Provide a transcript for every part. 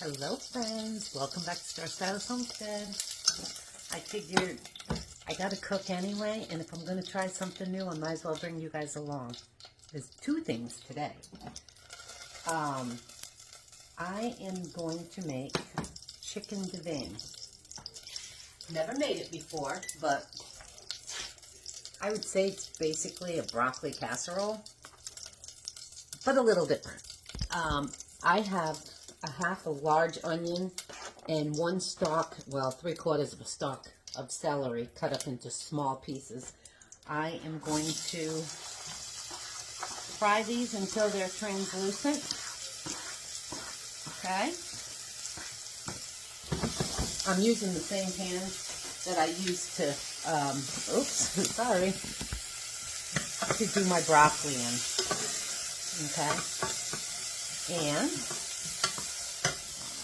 Hello friends, welcome back to Star Styles Homestead. I figured I gotta cook anyway, and if I'm gonna try something new, I might as well bring you guys along. There's two things today. I am going to make chicken Divan. Never made it before, but I would say it's basically a broccoli casserole, but a little different. I have a half a large onion and one stalk, well, 3/4 of a stalk of celery cut up into small pieces. I am going to fry these until they're translucent. Okay. I'm using the same pan that I used to, sorry, to do my broccoli in. Okay. And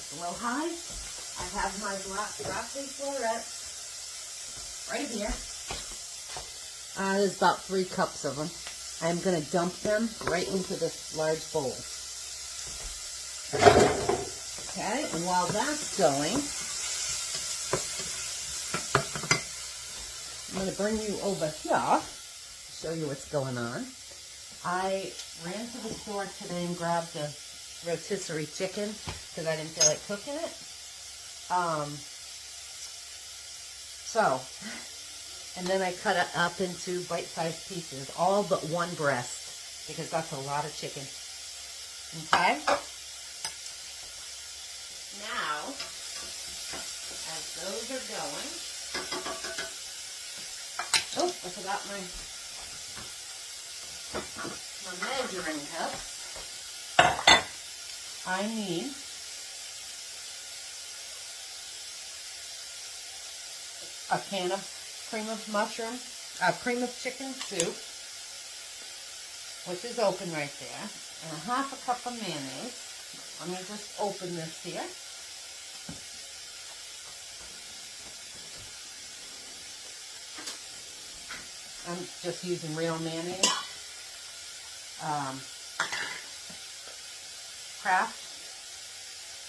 a little high. I have my broccoli florets right here. There's about 3 cups of them. I'm going to dump them right into this large bowl. Okay, and while that's going, I'm going to bring you over here, show you what's going on. I ran to the store today and grabbed a rotisserie chicken because I didn't feel like cooking it. And then I cut it up into bite-sized pieces, all but one breast, because that's a lot of chicken. Okay? Now, as those are going, oh, I forgot my measuring cup. I need a can of cream of chicken soup, which is open right there, and a half a cup of mayonnaise. Let me just open this here. I'm just using real mayonnaise. Kraft.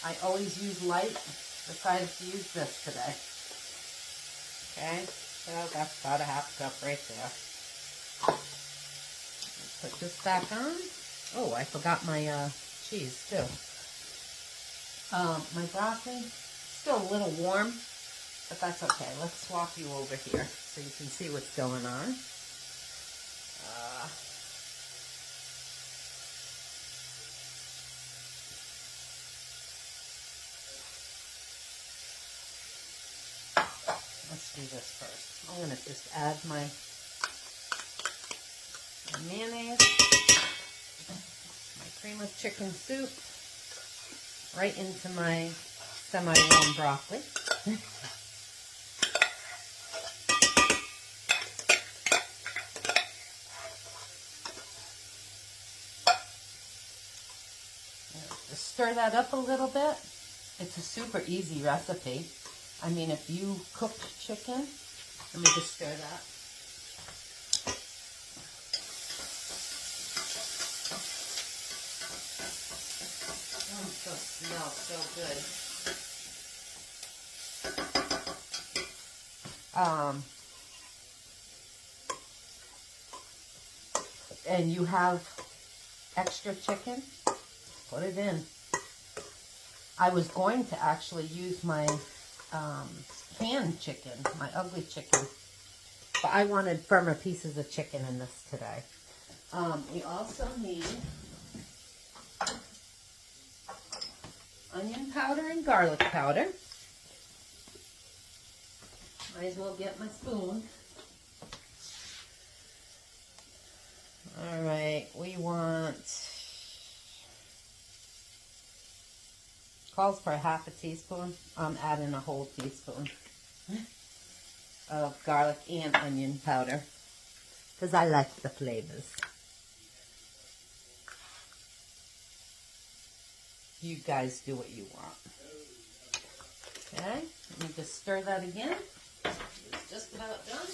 I always use light. Decided to use this today. Okay, so that's about a half cup right there. Put this back on. Oh, I forgot my cheese too. My broccoli, still a little warm, but that's okay. Let's swap you over here so you can see what's going on. Let's do this first. I'm going to just add my mayonnaise, my cream of chicken soup, right into my semi-warm broccoli. Just stir that up a little bit. It's a super easy recipe. I mean, if you cooked chicken, let me just stir that. Oh, it smells so good. And you have extra chicken, put it in. I was going to actually use my canned chicken, my ugly chicken, but I wanted firmer pieces of chicken in this today. We also need onion powder and garlic powder. Might as well get my spoon. Alright, we want, calls for a half a teaspoon. I'm adding a whole teaspoon of garlic and onion powder because I like the flavors. You guys do what you want. Okay, let me just stir that again. It's just about done.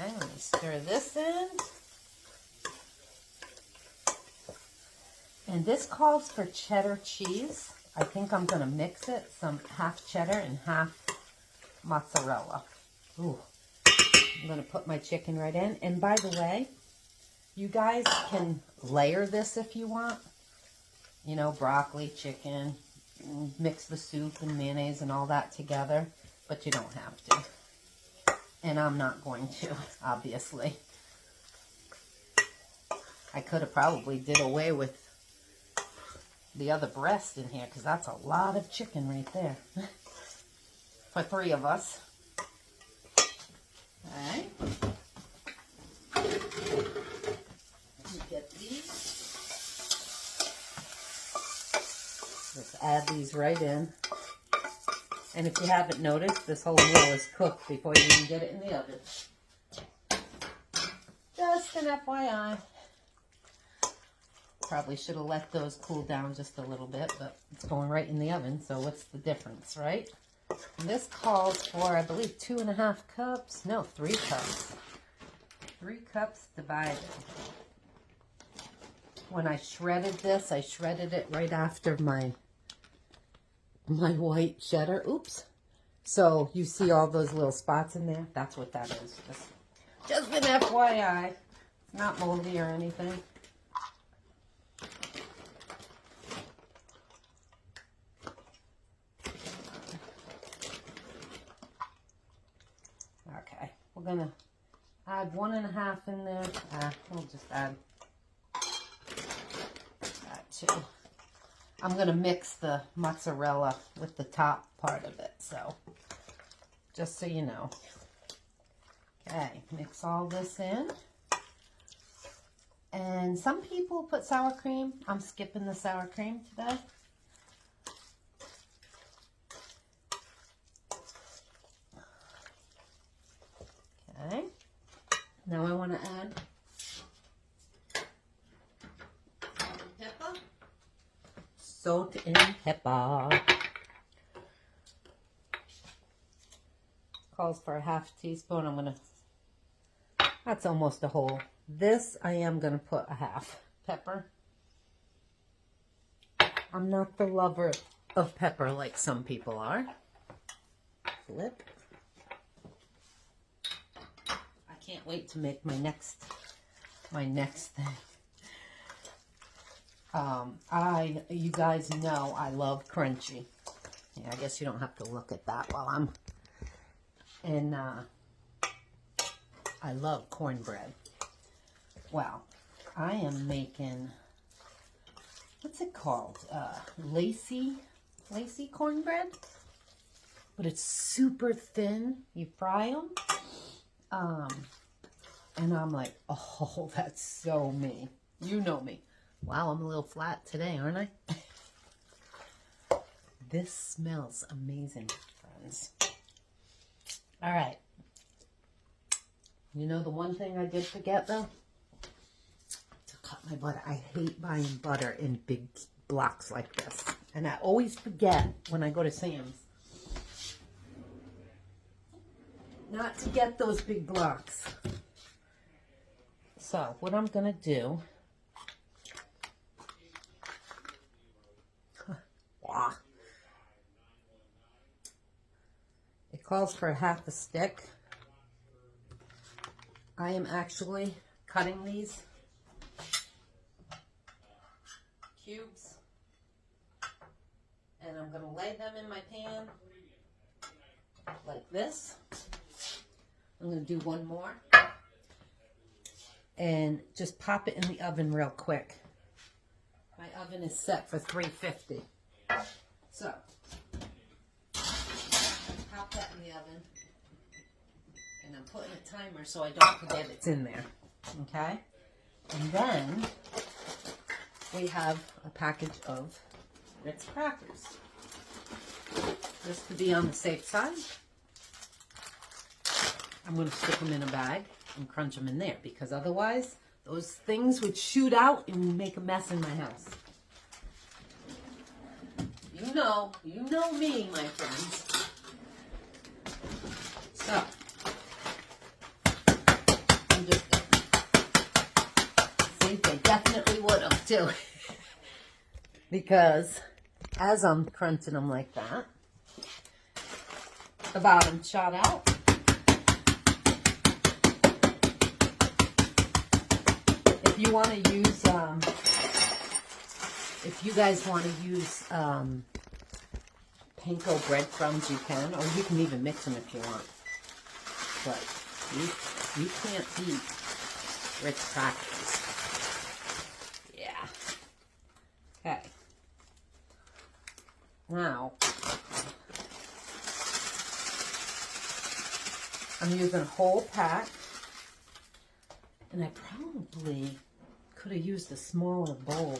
Okay, let me stir this in. And this calls for cheddar cheese. I think I'm going to mix it, some half cheddar and half mozzarella. Ooh. I'm going to put my chicken right in. And by the way, you guys can layer this if you want. You know, broccoli, chicken, mix the soup and mayonnaise and all that together. But you don't have to. And I'm not going to, obviously. I could have probably did away with the other breast in here because that's a lot of chicken right there. For 3 of us. Alright. Get these. Let's add these right in. And if you haven't noticed, this whole meal is cooked before you even get it in the oven. Just an FYI. Probably should have let those cool down just a little bit, but it's going right in the oven, so what's the difference, right? And this calls for, I believe, 2.5 cups. No, 3 cups. 3 cups divided. When I shredded this, I shredded it right after my white cheddar. Oops. So you see all those little spots in there? That's what that is. Just an FYI. It's not moldy or anything. Okay. We're going to add 1.5 in there. We'll just add that too. I'm going to mix the mozzarella with the top part of it, so just so you know. Okay, mix all this in. And some people put sour cream. I'm skipping the sour cream today. Okay, now I want to add pepper. Salt and pepper. Calls for a 1/2 teaspoon. I'm gonna, that's almost a whole. This I am gonna put a 1/2 pepper. I'm not the lover of pepper like some people are. Flip. I can't wait to make my next thing. You guys know I love crunchy. Yeah, I guess you don't have to look at that while I'm, and I love cornbread. Well, I am making, what's it called? Lacey cornbread, but it's super thin. You fry them, and I'm like, oh, that's so me. You know me. Wow, I'm a little flat today, aren't I? This smells amazing, friends. All right. You know the one thing I did forget, though? To cut my butter. I hate buying butter in big blocks like this. And I always forget when I go to Sam's not to get those big blocks. So, what I'm going to do... It calls for a 1/2 stick. I am actually cutting these cubes, and I'm going to lay them in my pan like this. I'm going to do one more and just pop it in the oven real quick. My oven is set for 350. So, pop that in the oven. And I'm putting a timer so I don't forget it's in there. Okay? And then we have a package of Ritz crackers. Just to be on the safe side, I'm going to stick them in a bag and crunch them in there, because otherwise those things would shoot out and make a mess in my house. You know me, my friends. So, I'm just, see, they definitely would have too. because as I'm crunching them like that, the bottom shot out. If you want to use, if you guys want to use panko breadcrumbs, you can, or you can even mix them if you want. But you can't beat Ritz crackers. Yeah. Okay. Now, I'm using a whole pack, and I probably could have used a smaller bowl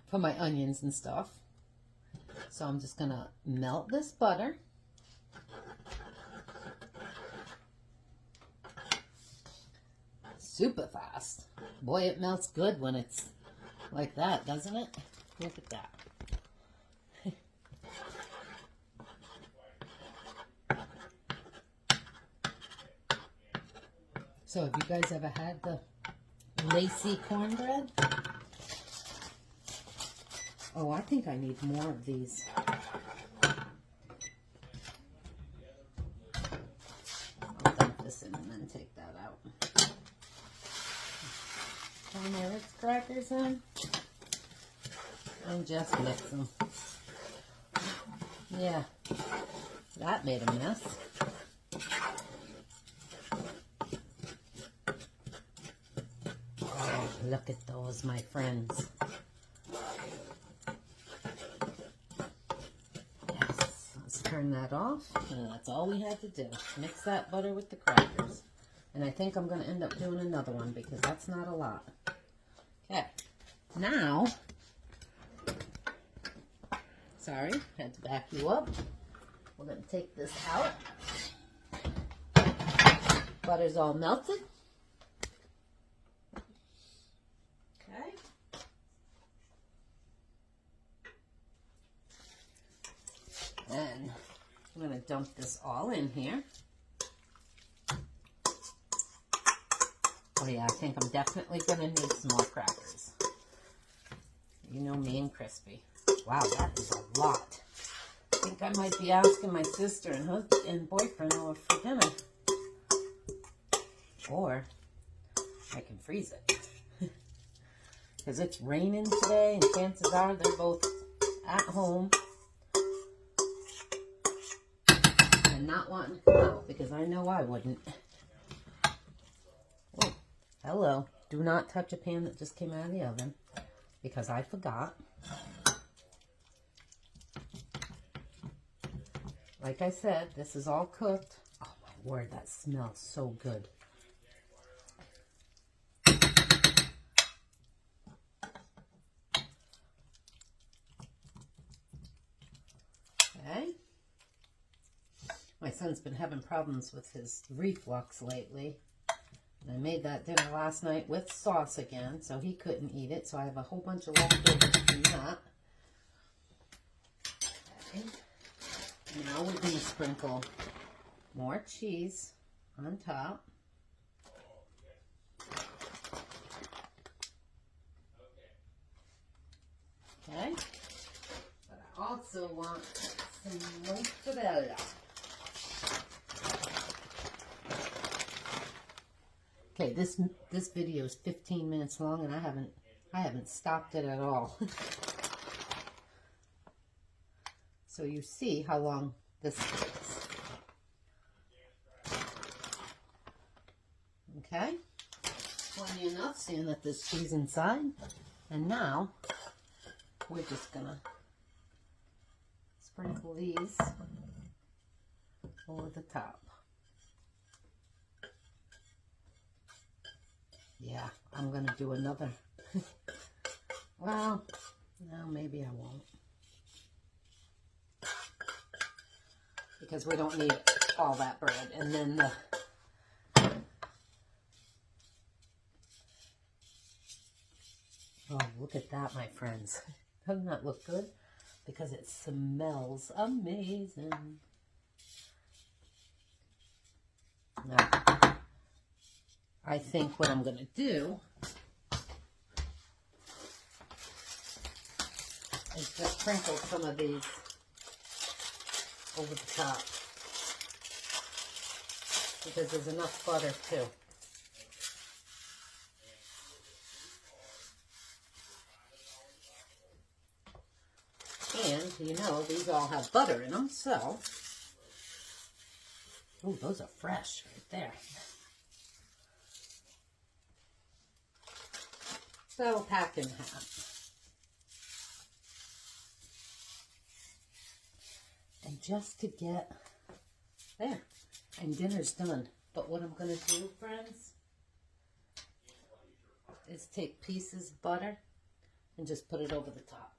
for my onions and stuff. So I'm just gonna melt this butter. Super fast. Boy, it melts good when it's like that, doesn't it? Look at that. So have you guys ever had the Lacey cornbread? Oh, I think I need more of these. I'll dump this in and then take that out. Throw my Ritz crackers in and just mix them. Yeah, that made a mess. Oh, look at those, my friends. Yes, let's turn that off. And that's all we had to do. Mix that butter with the crackers. And I think I'm going to end up doing another one because that's not a lot. Okay, now, sorry, had to back you up. We're going to take this out. Butter's all melted. Okay. And I'm going to dump this all in here. Oh yeah, I think I'm definitely going to need some more crackers. You know me and crispy. Wow, that is a lot. I think I might be asking my sister and husband and boyfriend over for dinner. Or I can freeze it. Because it's raining today and chances are they're both at home. And not wanting to come out because I know I wouldn't. Oh, hello. Do not touch a pan that just came out of the oven because I forgot. Like I said, this is all cooked. Oh my word, that smells so good. Okay. My son's been having problems with his reflux lately. And I made that dinner last night with sauce again, so he couldn't eat it. So I have a whole bunch of leftovers from that. Okay. Now we're going to sprinkle more cheese on top. Okay. But I also want some mozzarella. Okay, this video is 15 minutes long and I haven't stopped it at all. So you see how long this takes. Okay, plenty enough, seeing that there's cheese inside. And now we're just gonna sprinkle these over the top. Yeah, I'm gonna do another. Well, no, maybe I won't. Because we don't need all that bread. And then the oh, look at that, my friends. Doesn't that look good? Because it smells amazing. Now, I think what I'm going to do just sprinkled some of these over the top because there's enough butter too. And, you know, these all have butter in them, so... Oh, those are fresh right there. So I'll pack in half. And just to get... There. And dinner's done. But what I'm going to do, friends, is take pieces of butter and just put it over the top.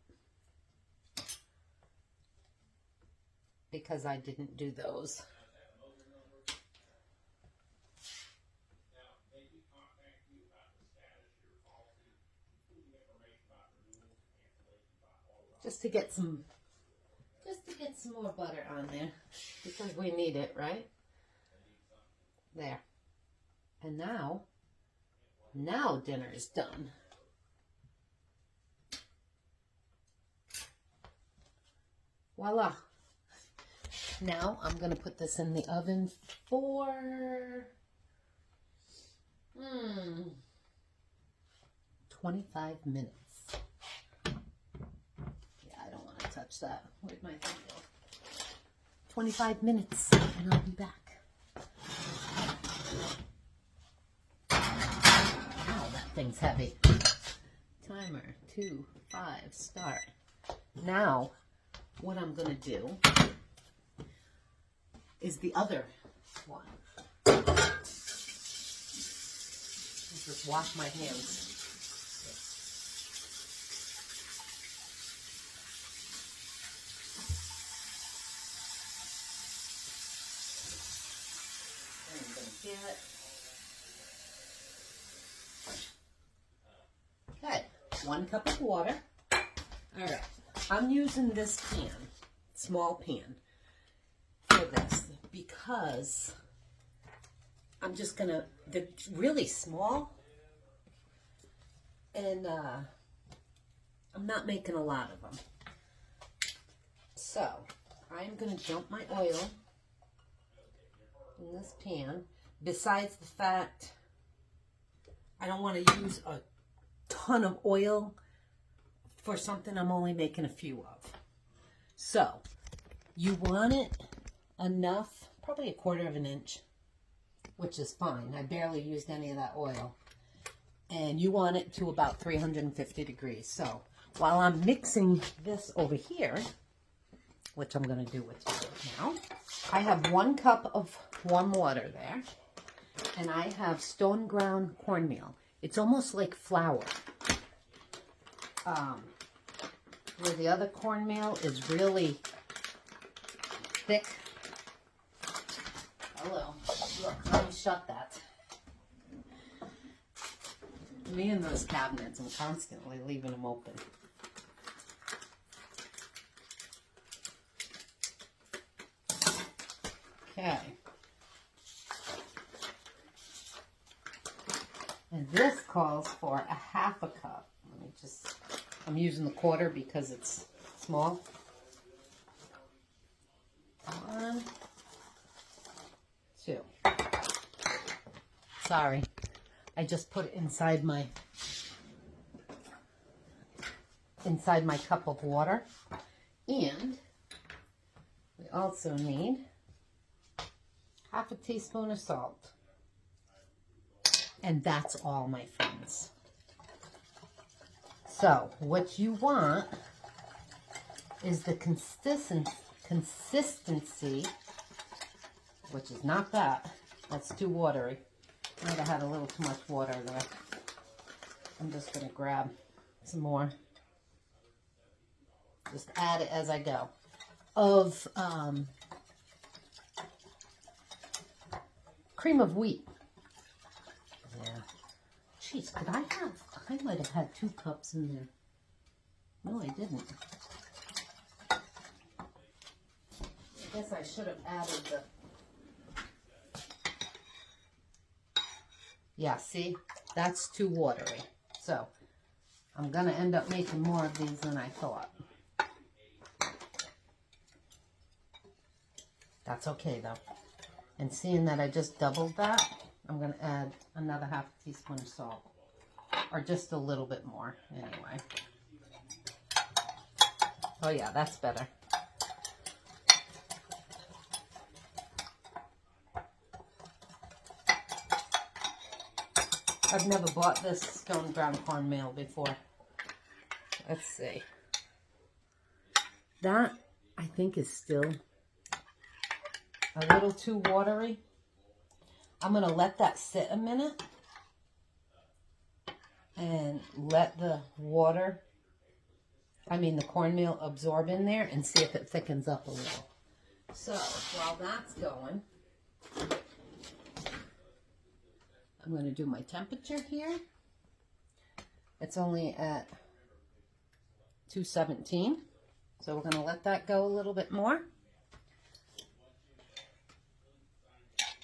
Because I didn't do those. Just to get some more butter on there. Because we need it, right? There. And now dinner is done. Voila. Now I'm going to put this in the oven for 25 minutes. Yeah, I don't want to touch that. Where'd my thing go? 25 minutes and I'll be back. Wow, that thing's heavy. Timer, 2, 5, start. Now, what I'm going to do is the other one. Just wash my hands. I'm going to get... Okay, 1 cup of water. All right, I'm using this pan, small pan, for this because I'm just gonna, they're really small and I'm not making a lot of them. So I'm gonna dump my oil in this pan. Besides the fact I don't want to use a ton of oil for something I'm only making a few of. So you want it enough, probably 1/4 of an inch, which is fine. I barely used any of that oil. And you want it to about 350 degrees. So while I'm mixing this over here, which I'm going to do with you right now, I have 1 cup of warm water there. And I have stone ground cornmeal. It's almost like flour. Where the other cornmeal is really thick. Hello. Look, let me shut that. Me and those cabinets, I'm constantly leaving them open. Okay. And this calls for 1/2 cup. Let me just, I'm using the 1/4 because it's small. 1, 2. Sorry, I just put it inside my cup of water. And we also need 1/2 teaspoon of salt. And that's all, my friends. So what you want is the consistency, which is not that. That's too watery. Might have had a little too much water there. I'm just going to grab some more. Just add it as I go. Of cream of wheat. Yeah. Jeez, could I might have had 2 cups in there. No, I didn't. I guess I should have added the... Yeah, see? That's too watery. So, I'm going to end up making more of these than I thought. That's okay though. And seeing that I just doubled that, I'm going to add another half a teaspoon of salt. Or just a little bit more, anyway. Oh yeah, that's better. I've never bought this stone ground cornmeal before. Let's see. That, I think, is still a little too watery. I'm going to let that sit a minute and let the water, the cornmeal absorb in there and see if it thickens up a little. So, while that's going, I'm going to do my temperature here. It's only at 217. So we're going to let that go a little bit more.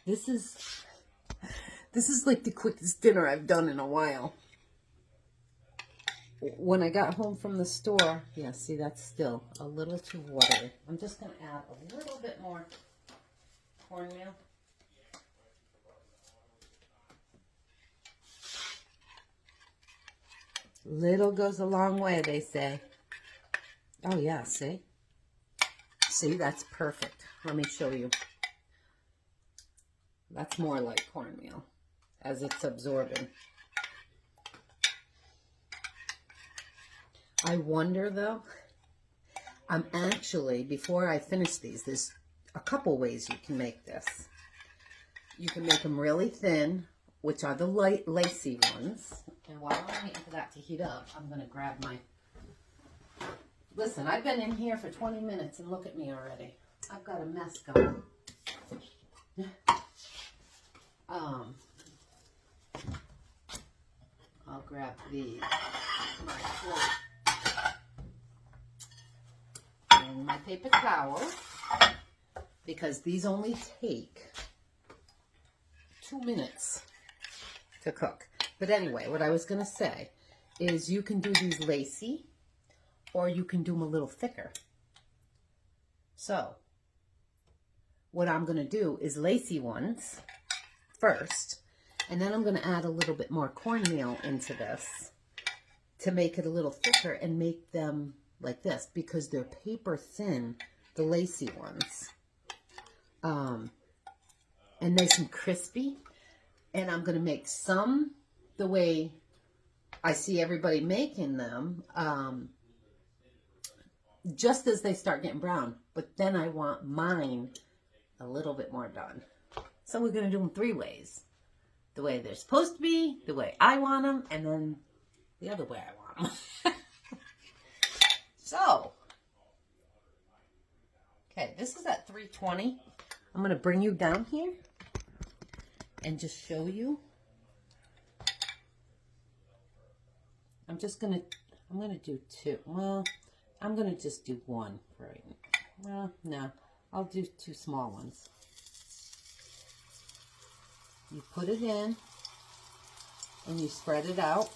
This is like the quickest dinner I've done in a while. When I got home from the store, yeah, see, that's still a little too watery. I'm just going to add a little bit more cornmeal. Little goes a long way, they say. Oh, yeah, see? See, that's perfect. Let me show you. That's more like cornmeal as it's absorbing. I wonder, though, I'm actually, before I finish these, there's a couple ways you can make this. You can make them really thin, which are the light, Lacey ones. And while I'm waiting for that to heat up, I'm going to grab my... Listen, I've been in here for 20 minutes and look at me already. I've got a mess going. I'll grab these. My plate. And my paper towel. Because these only take 2 minutes to cook. But anyway, what I was going to say is you can do these Lacey, or you can do them a little thicker. So, what I'm going to do is Lacey ones first, and then I'm going to add a little bit more cornmeal into this to make it a little thicker and make them like this, because they're paper thin, the Lacey ones. And nice and crispy. And I'm going to make some the way I see everybody making them, just as they start getting brown. But then I want mine a little bit more done. So we're going to do them 3 ways. The way they're supposed to be, the way I want them, and then the other way I want them. So, okay, this is at 320. I'm going to bring you down here and just show you. I'm going to do 2. Well, I'm going to just do 1 right now. Well, no, I'll do 2 small ones. You put it in and you spread it out.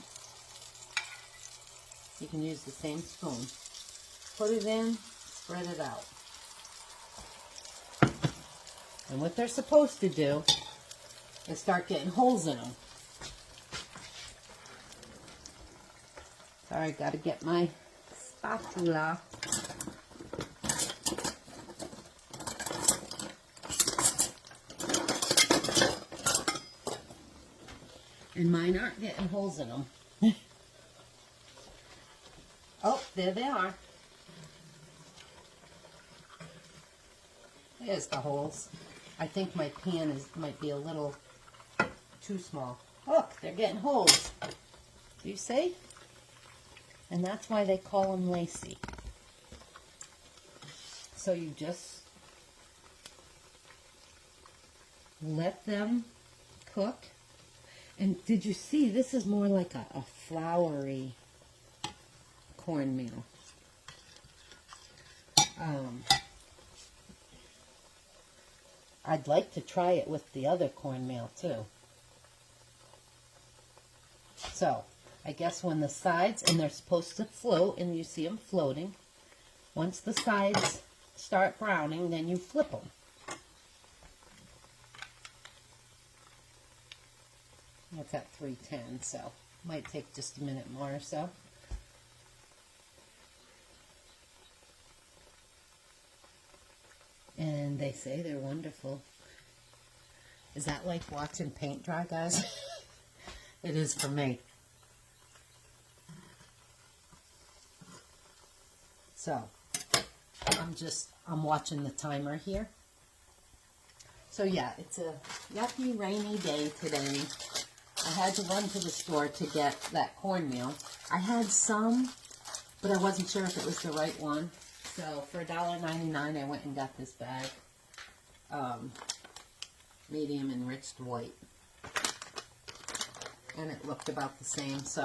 You can use the same spoon. Put it in, spread it out. And what they're supposed to do is start getting holes in them. Sorry, got to get my spatula. And mine aren't getting holes in them. Oh, there they are. There's the holes. I think my pan might be a little too small. Look, they're getting holes. Do you see? And that's why they call them Lacey. So you just let them cook. And did you see, this is more like a floury cornmeal. I'd like to try it with the other cornmeal too. So, I guess when the sides, and they're supposed to float, and you see them floating, once the sides start browning, then you flip them. That's at 310, so might take just a minute more or so. And they say they're wonderful. Is that like watching paint dry, guys? It is for me. So, I'm watching the timer here. So yeah, it's a yucky, rainy day today. I had to run to the store to get that cornmeal. I had some, but I wasn't sure if it was the right one. So for $1.99, I went and got this bag. Medium enriched white. And it looked about the same, so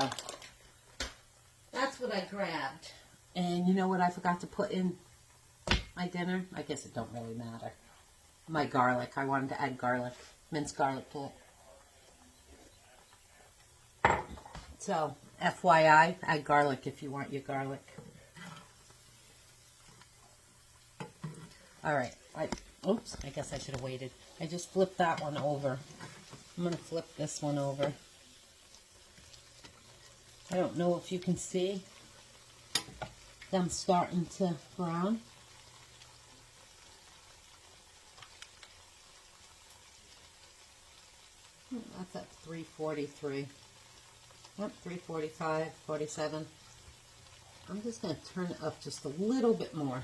that's what I grabbed. And you know what I forgot to put in my dinner? I guess it don't really matter. My garlic. I wanted to add garlic, minced garlic to it. So, FYI, add garlic if you want your garlic. Alright, oops, I guess I should have waited. I just flipped that one over. I'm going to flip this one over. I don't know if you can see them starting to brown. That's at 343. Yep, 345, 47. I'm just going to turn it up just a little bit more.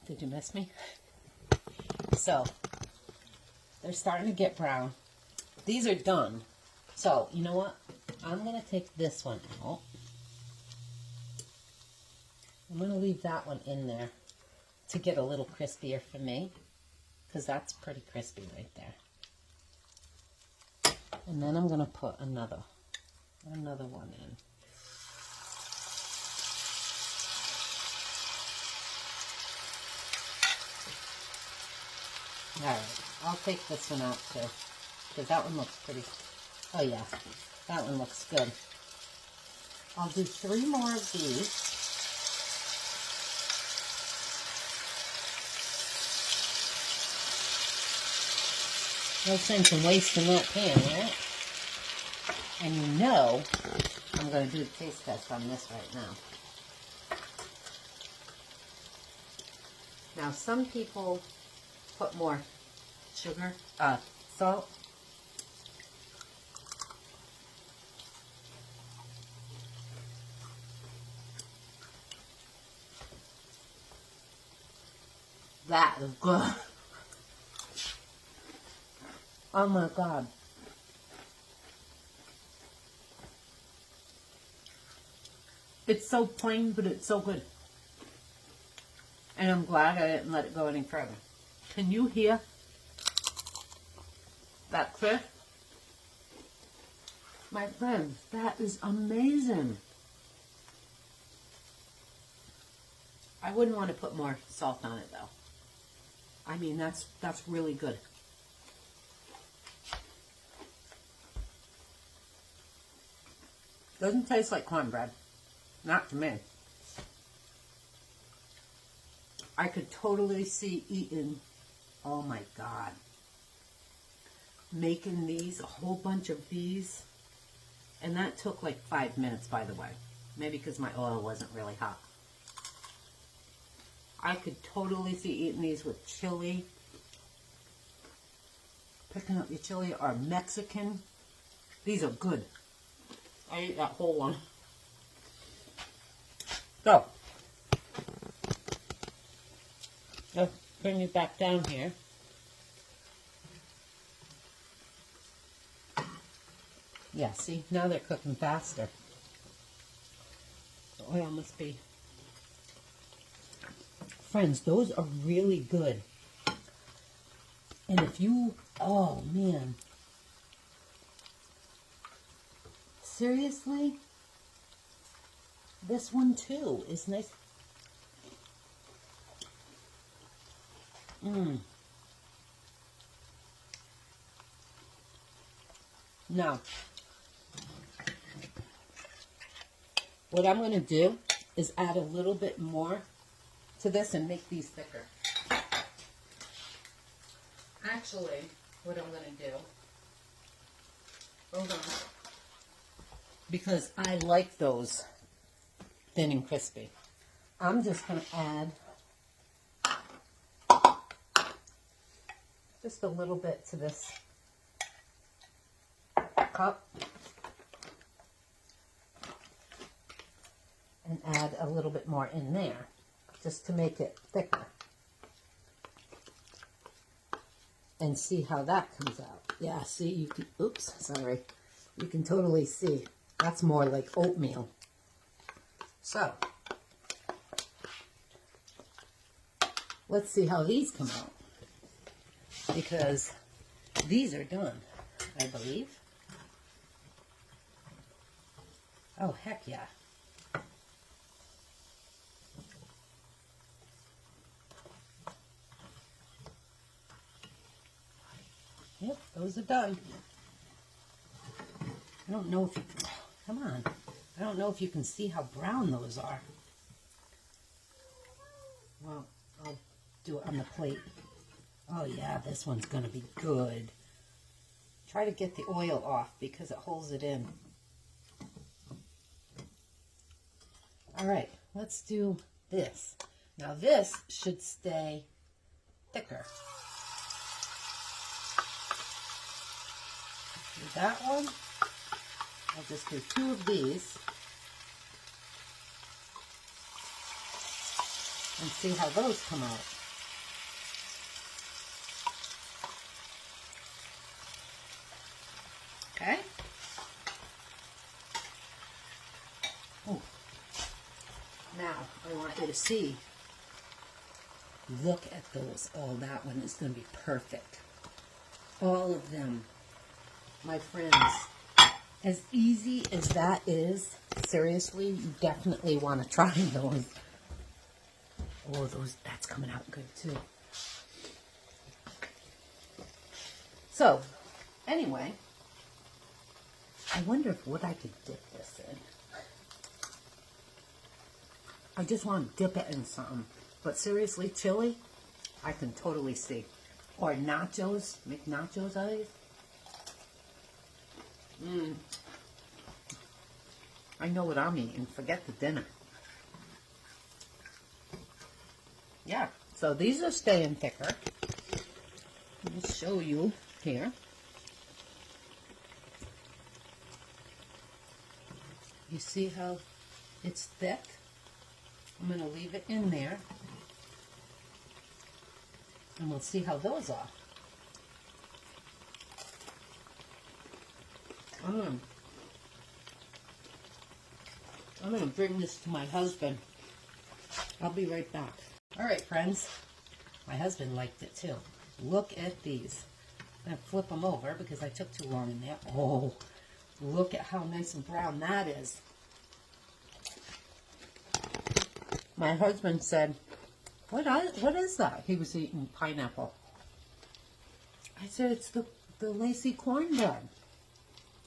Did you miss me? So, they're starting to get brown. These are done. So, you know what? I'm going to take this one out. I'm going to leave that one in there to get a little crispier for me, because that's pretty crispy right there. And then I'm going to put another one in. Alright, I'll take this one out too, because that one looks pretty, oh yeah, that one looks good. I'll do 3 more of these. No sense in wasting that pan, right? And you know, I'm going to do the taste test on this right now. Now, some people put more sugar, salt. That is good. Oh my God. It's so plain, but it's so good. And I'm glad I didn't let it go any further. Can you hear that crisp? My friends, that is amazing. I wouldn't want to put more salt on it though. I mean, that's really good. Doesn't taste like cornbread. Not to me. I could totally see eating, oh my God, making these, a whole bunch of these. And that took like 5 minutes, by the way. Maybe because my oil wasn't really hot. I could totally see eating these with chili. Picking up your chili or Mexican. These are good. I ate that whole one. So, let's bring it back down here. Yeah, see, now they're cooking faster. The oil must be... Friends, those are really good. And if you... Oh, man. Seriously? This one, too, is nice. Now, what I'm going to do is add a little bit more to this and make these thicker. Actually, what I'm going to do. Hold on. Because I like those thin and crispy. I'm just going to add just a little bit to this cup. And add a little bit more in there, just to make it thicker. And see how that comes out. Yeah, see, you can, oops, sorry. You can totally see. That's more like oatmeal. So, let's see how these come out. Because these are done, I believe. Oh, heck yeah. Yep, those are done. I don't know if you can, come on. I don't know if you can see how brown those are. Well, I'll do it on the plate. Oh yeah, this one's going to be good. Try to get the oil off because it holds it in. All right, let's do this. Now this should stay thicker. Do that one. I'll just do 2 of these and see how those come out. Okay. Oh. Now I want you to see. Look at those. Oh, that one is going to be perfect. All of them. My friends, as easy as that is, seriously, you definitely want to try those. Oh, that's coming out good too. So, anyway, I wonder what I could dip this in. I just want to dip it in something. But seriously, chili, I can totally see. Or nachos, make nachos out of these. I know what I'm eating. Forget the dinner. Yeah, so these are staying thicker. I'll show you here. You see how it's thick? I'm going to leave it in there. And we'll see how those are. I'm going to bring this to my husband. I'll be right back. All right, friends. My husband liked it too. Look at these. I'm going to flip them over because I took too long in there. Oh, look at how nice and brown that is. My husband said, what is that? He was eating pineapple. I said, it's the Lacey cornbread.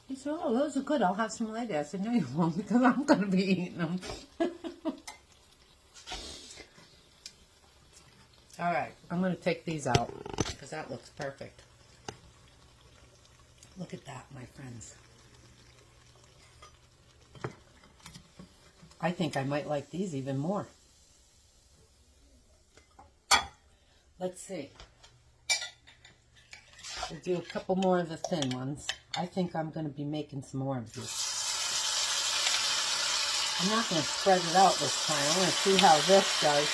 He said, oh, those are good. I'll have some later. I said, no, you won't, because I'm going to be eating them. All right, I'm going to take these out because that looks perfect. Look at that, my friends. I think I might like these even more. Let's see. We'll do a couple more of the thin ones. I think I'm going to be making some more of these. I'm not going to spread it out this time. I'm going to see how this does.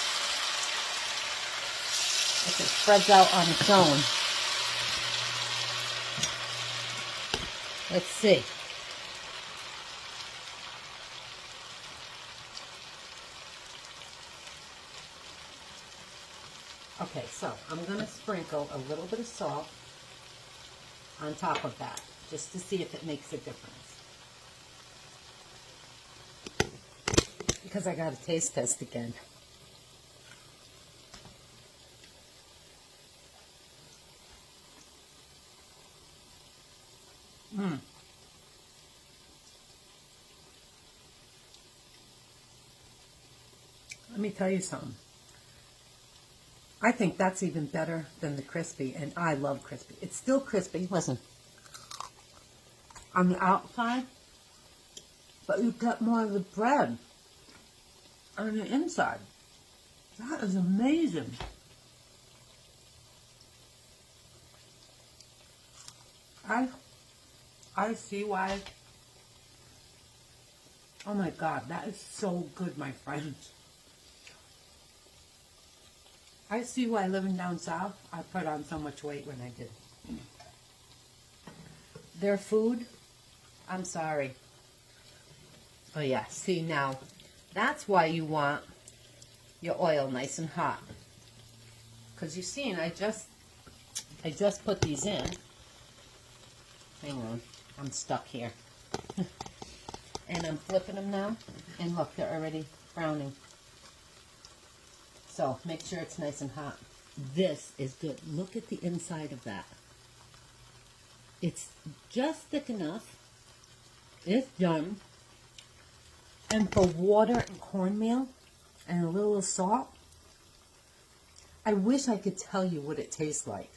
If it spreads out on its own. Let's see. Okay, so I'm going to sprinkle a little bit of salt on top of that, just to see if it makes a difference. Because I got a taste test again. Let me tell you something. I think that's even better than the crispy, and I love crispy. It's still crispy. Listen, on the outside, but you get more of the bread on the inside. That is amazing. I see why. Oh my God, that is so good, my friends. I see why living down south, I put on so much weight when I did. Their food, I'm sorry. Oh yeah, see now, that's why you want your oil nice and hot. Because you've seen, I just put these in. Hang on, I'm stuck here. And I'm flipping them now, and look, they're already browning. So make sure it's nice and hot. This is good. Look at the inside of that. It's just thick enough. It's done. And for water and cornmeal and a little salt, I wish I could tell you what it tastes like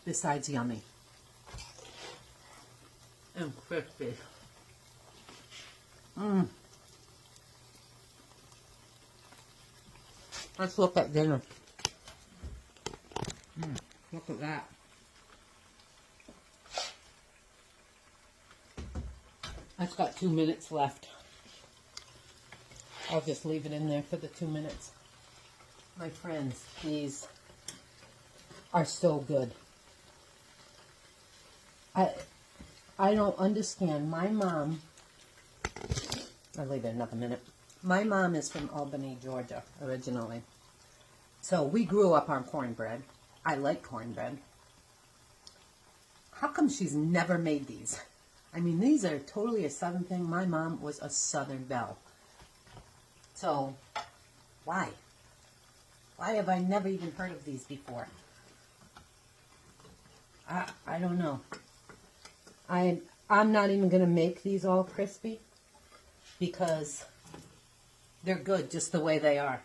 besides yummy. And crispy. Mmm. Let's look at dinner. Look at that. I've got 2 minutes left. I'll just leave it in there for the 2 minutes. My friends, these are so good. I don't understand. My mom, I'll leave it another minute. My mom is from Albany, Georgia, originally. So we grew up on cornbread. I like cornbread. How come she's never made these? I mean, these are totally a Southern thing. My mom was a Southern belle. So, why? Why have I never even heard of these before? I don't know. I'm not even going to make these all crispy because they're good just the way they are.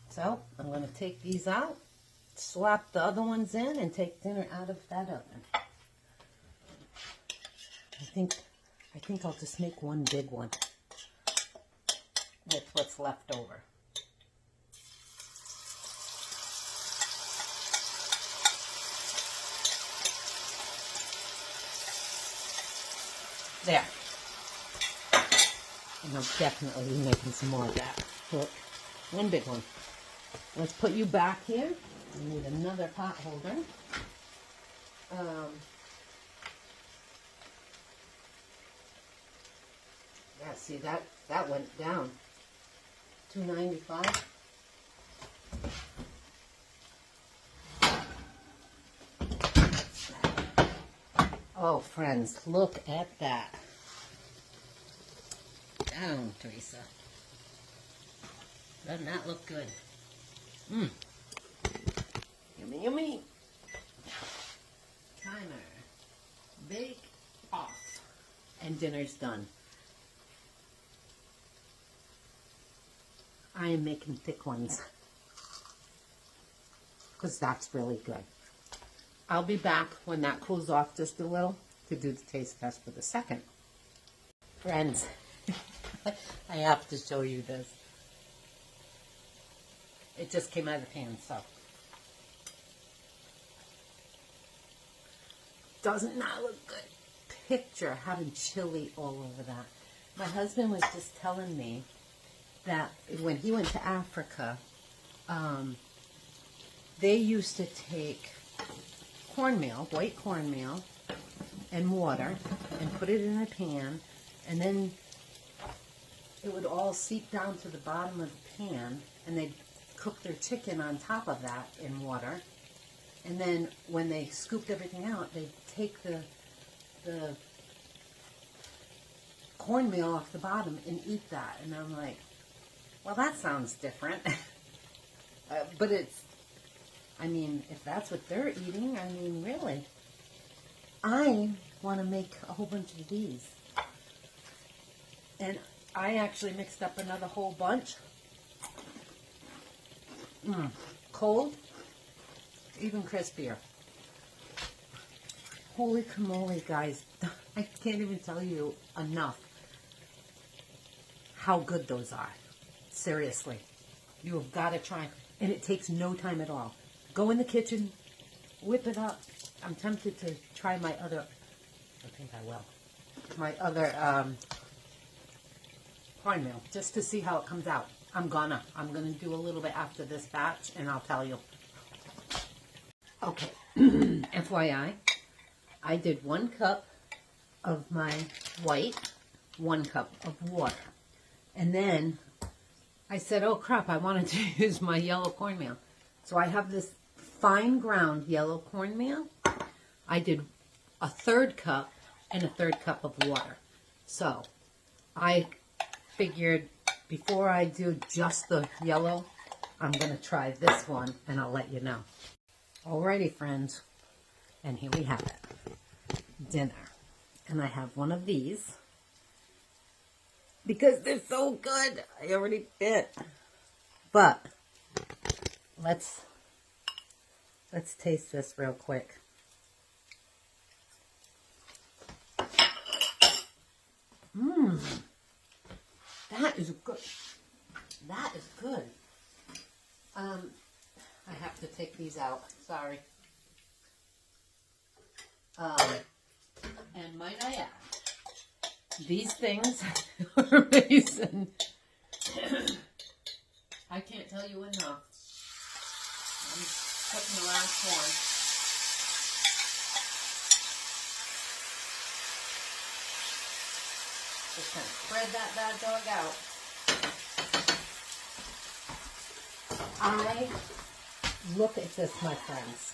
So, I'm going to take these out, slap the other ones in, and take dinner out of that oven. I think I'll just make one big one with what's left over. There. And I'll definitely be making some more of that. Look, one big one. Let's put you back here. We need another pot holder. Yeah, see, that went down. $2.95. Oh, friends, look at that. Down, Teresa. Doesn't that look good? Mmm. Yummy, yummy. Timer. Bake off. And dinner's done. I am making thick ones. Because that's really good. I'll be back when that cools off just a little to do the taste test for the second. Friends, I have to show you this. It just came out of the pan, so. Doesn't that look good? Picture having chili all over that. My husband was just telling me that when he went to Africa, they used to take cornmeal, white cornmeal, and water, and put it in a pan, and then it would all seep down to the bottom of the pan, and they'd cook their chicken on top of that in water. And then when they scooped everything out, they'd take the cornmeal off the bottom and eat that. And I'm like, well, that sounds different. But it's, I mean, if that's what they're eating, I mean, really. I want to make a whole bunch of these. And I actually mixed up another whole bunch. cold, even crispier. Holy camole, guys. I can't even tell you enough how good those are. Seriously. You have got to try. And it takes no time at all. Go in the kitchen, whip it up. I'm tempted to try my other, I think I will, my other cornmeal, just to see how it comes out. I'm gonna do a little bit after this batch, and I'll tell you. Okay, FYI, I did 1 cup of my white, 1 cup of water. And then I said, oh crap, I wanted to use my yellow cornmeal. So I have this fine ground yellow cornmeal. I did a 1/3 cup and a 1/3 cup of water. So I figured before I do just the yellow, I'm going to try this one and I'll let you know. Alrighty, friends. And here we have it. Dinner. And I have one of these because they're so good. I already bit. But let's taste this real quick. Mmm. That is good. That is good. I have to take these out. Sorry. And might I add, these things are amazing. I can't tell you enough. I'm cooking the last one. Just kind of spread that bad dog out. Look at this, my friends.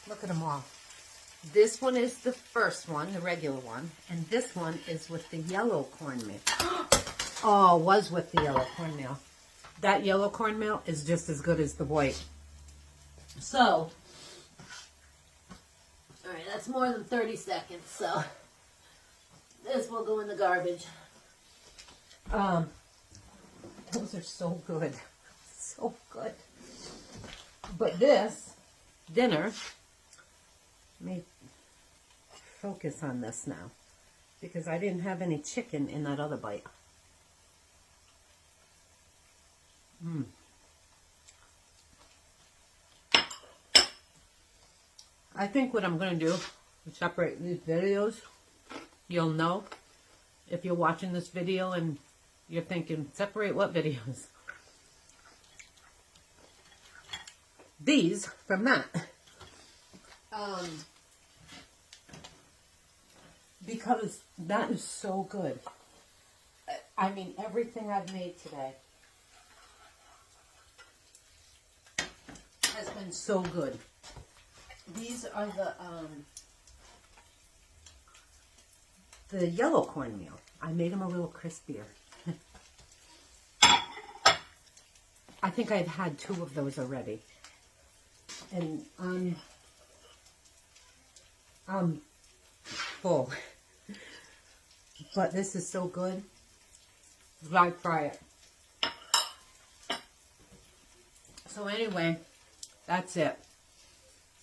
Look at them all. This one is the first one, the regular one, and this one is with the yellow cornmeal. Oh, was with the yellow cornmeal. That yellow cornmeal is just as good as the white. So, all right, that's more than 30 seconds, so this will go in the garbage. Those are so good. So good. But this dinner, let me focus on this now, because I didn't have any chicken in that other bite. I think what I'm going to do is separate these videos. You'll know if you're watching this video and you're thinking, separate what videos? These from that. Because that is so good. I mean, everything I've made today has been so good. These are the yellow cornmeal. I made them a little crispier. I think I've had 2 of those already. And I'm full. But this is so good. Gotta try it. So anyway, that's it.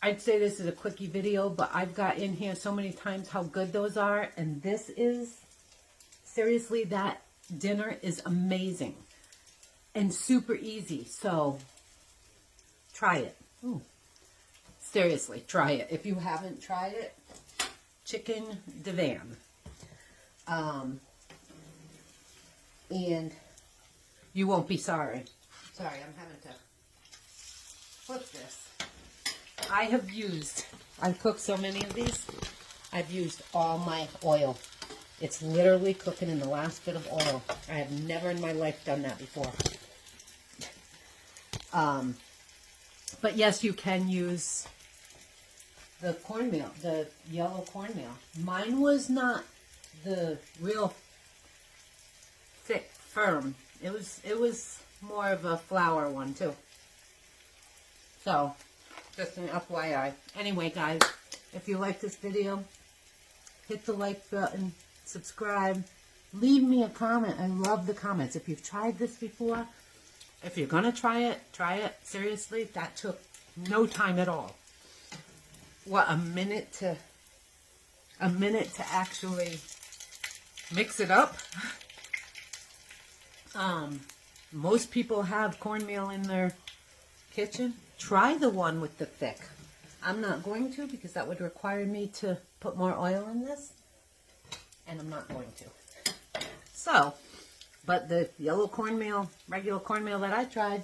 I'd say this is a quickie video, but I've got in here so many times how good those are. And this is, seriously, that dinner is amazing. And super easy. So, try it. Ooh. Seriously, try it. If you haven't tried it, chicken Divan. And you won't be sorry. Sorry, I'm having to flip this. I've cooked so many of these, I've used all my oil. It's literally cooking in the last bit of oil. I have never in my life done that before. But yes, you can use the cornmeal, the yellow cornmeal. Mine was not the real thick, firm. It was more of a flour one too. So, just an FYI. Anyway, guys, if you like this video, hit the like button, subscribe, leave me a comment. I love the comments. If you've tried this before If you're gonna try it, try it. Seriously, that took no time at all. What, a minute to actually mix it up? Most people have cornmeal in their kitchen. Try the one with the thick. I'm not going to because that would require me to put more oil in this. And I'm not going to. So, but the yellow cornmeal, regular cornmeal that I tried,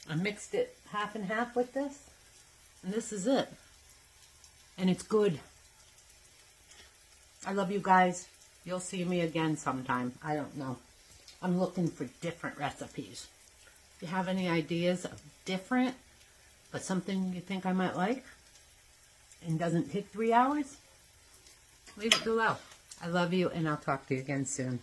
I mixed it half and half with this. And this is it. And it's good. I love you guys. You'll see me again sometime. I don't know. I'm looking for different recipes. If you have any ideas of different, but something you think I might like, and doesn't take 3 hours, leave it below. I love you, and I'll talk to you again soon.